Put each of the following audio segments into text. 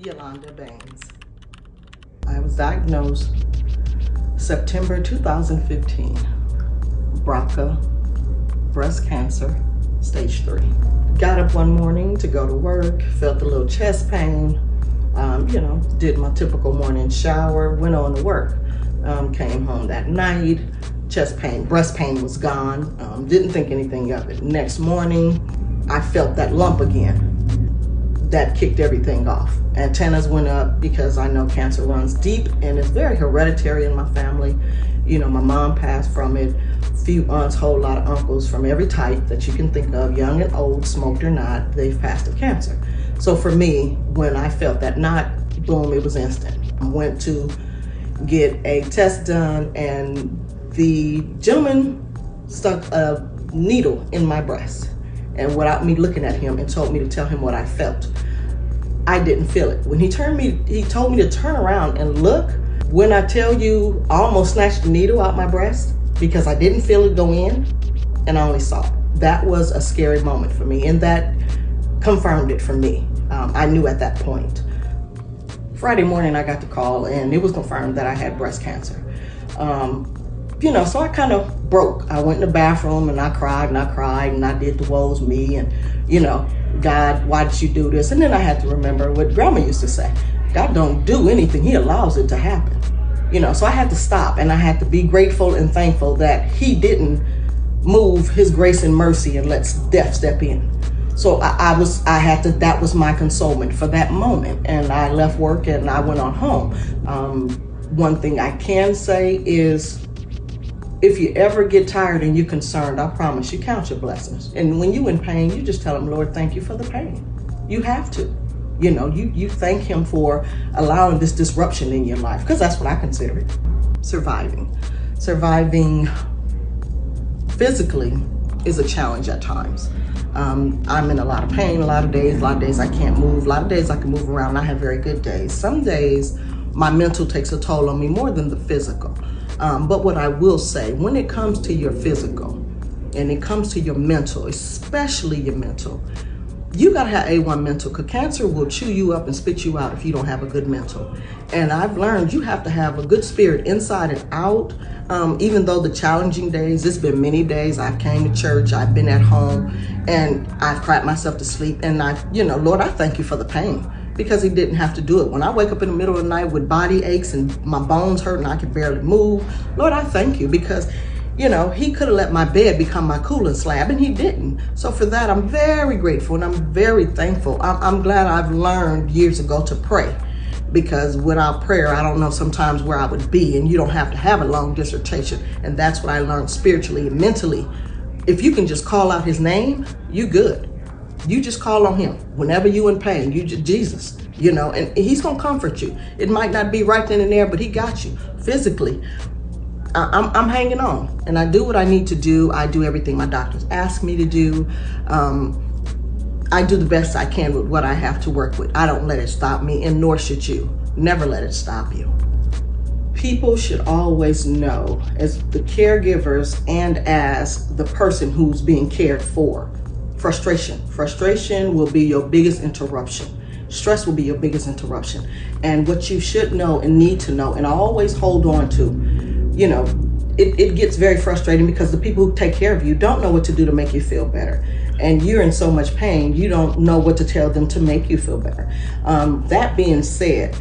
Yolanda Baines. I was diagnosed September 2015, BRCA, breast cancer, stage 3. Got up one morning to go to work, felt a little chest pain, did my typical morning shower, went on to work. Came home that night, chest pain, breast pain was gone, didn't think anything of it. Next morning, I felt that lump again. That kicked everything off. Antennas went up because I know cancer runs deep and it's very hereditary in my family. You know, my mom passed from it, few aunts, whole lot of uncles from every type that you can think of, young and old, smoked or not, they've passed of cancer. So for me, when I felt that knot, boom, it was instant. I went to get a test done and the gentleman stuck a needle in my breast, and without me looking at him, and told me to tell him what I felt. I didn't feel it. When he told me to turn around and look, when I tell you, I almost snatched the needle out my breast because I didn't feel it go in and I only saw it. That was a scary moment for me, and that confirmed it for me. I knew at that point. Friday morning I got the call and it was confirmed that I had breast cancer. So I kind of broke. I went in the bathroom and I cried and I did the woes me and, God, why did you do this? And then I had to remember what Grandma used to say, God don't do anything, He allows it to happen. So I had to stop and I had to be grateful and thankful that He didn't move His grace and mercy and let death step in. So that was my consolement for that moment. And I left work and I went on home. One thing I can say is, if you ever get tired and you're concerned, I promise you, count your blessings. And when you're in pain, you just tell Him, Lord, thank you for the pain. You have to. You thank Him for allowing this disruption in your life, because that's what I consider it. Surviving physically is a challenge at times. I'm in a lot of pain, a lot of days I can't move, a lot of days I can move around. I have very good days. Some days my mental takes a toll on me more than the physical. But what I will say, when it comes to your physical and it comes to your mental, especially your mental, you gotta have A1 mental, because cancer will chew you up and spit you out if you don't have a good mental. And I've learned you have to have a good spirit inside and out. Even though the challenging days, it's been many days, I've came to church, I've been at home, and I've cried myself to sleep. And Lord, I thank you for the pain, because He didn't have to do it. When I wake up in the middle of the night with body aches and my bones hurt and I can barely move, Lord, I thank you, because He could have let my bed become my cooling slab, and He didn't. So for that, I'm very grateful and I'm very thankful. I'm glad I've learned years ago to pray, because without prayer, I don't know sometimes where I would be, and you don't have to have a long dissertation. And that's what I learned spiritually and mentally. If you can just call out His name, you good. You just call on Him whenever you in pain. You just, Jesus, and He's gonna comfort you. It might not be right then and there, but He got you physically. I'm hanging on, and I do what I need to do. I do everything my doctors ask me to do. I do the best I can with what I have to work with. I don't let it stop me, and nor should you. Never let it stop you. People should always know, as the caregivers and as the person who's being cared for, frustration will be your biggest interruption. Stress will be your biggest interruption. And what you should know and need to know, and always hold on to, it gets very frustrating because the people who take care of you don't know what to do to make you feel better. And you're in so much pain, you don't know what to tell them to make you feel better. That being said,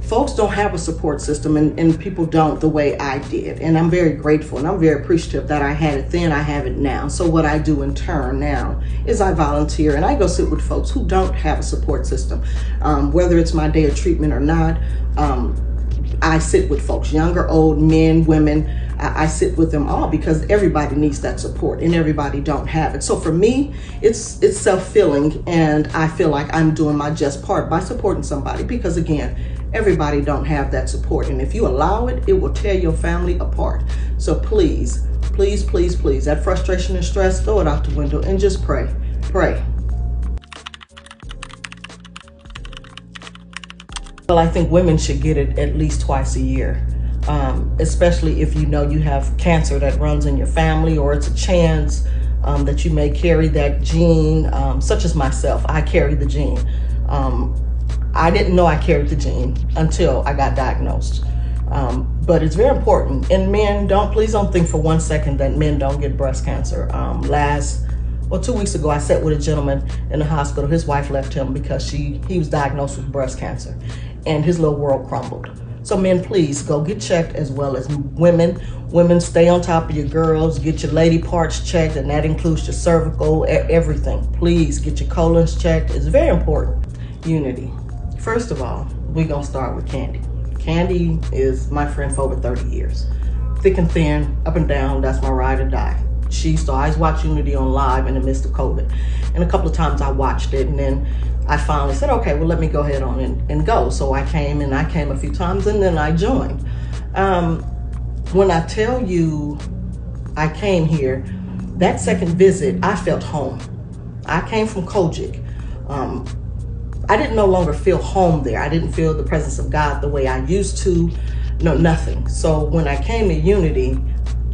folks don't have a support system, and people don't the way I did. And I'm very grateful and I'm very appreciative that I had it then, I have it now. So what I do in turn now is I volunteer and I go sit with folks who don't have a support system. Whether it's my day of treatment or not, I sit with folks, younger, old, men, women. I sit with them all, because everybody needs that support and everybody don't have it. So for me, it's self-filling, and I feel like I'm doing my just part by supporting somebody, because again, everybody don't have that support. And if you allow it, it will tear your family apart. So please, please, please, please, that frustration and stress, throw it out the window and just pray. Well, I think women should get it at least twice a year, especially if you know you have cancer that runs in your family, or it's a chance that you may carry that gene, such as myself. I carry the gene. I didn't know I carried the gene until I got diagnosed. But it's very important. And men, please don't think for 1 second that men don't get breast cancer. 2 weeks ago, I sat with a gentleman in the hospital. His wife left him because he was diagnosed with breast cancer, and his little world crumbled. So men, please go get checked, as well as women. Women, stay on top of your girls. Get your lady parts checked, and that includes your cervical, everything. Please get your colons checked. It's very important. Unity. First of all, we're gonna start with Candy. Candy is my friend for over 30 years. Thick and thin, up and down, that's my ride or die. She used to always watch Unity on live in the midst of COVID. And a couple of times I watched it, and then I finally said, okay, well, let me go ahead on and go. So I came a few times, and then I joined. When I tell you I came here, that second visit, I felt home. I came from Kojic. I didn't no longer feel home there. I didn't feel the presence of God the way I used to, no, nothing. So when I came to Unity,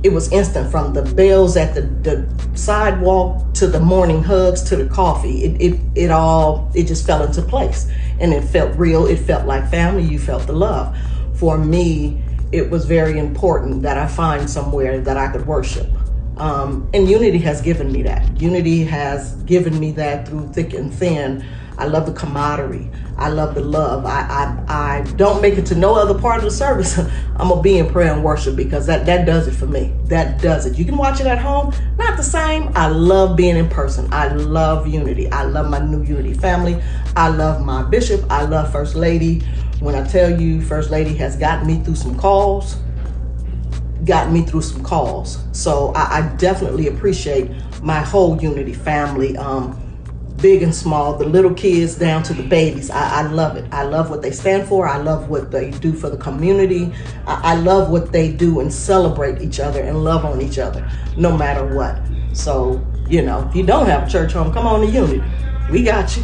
it was instant, from the bells at the sidewalk to the morning hugs to the coffee. It just fell into place, and it felt real. It felt like family. You felt the love. For me, it was very important that I find somewhere that I could worship. And Unity has given me that. Unity has given me that through thick and thin. I love the camaraderie. I love the love. I don't make it to no other part of the service. I'm gonna be in prayer and worship, because that does it for me. That does it. You can watch it at home, not the same. I love being in person. I love Unity. I love my new Unity family. I love my bishop. I love First Lady. When I tell you, First Lady has gotten me through some calls, So I definitely appreciate my whole Unity family. Big and small, the little kids down to the babies. I love it. I love what they stand for. I love what they do for the community. I love what they do and celebrate each other and love on each other, no matter what. So, if you don't have a church home, come on to Unity. We got you.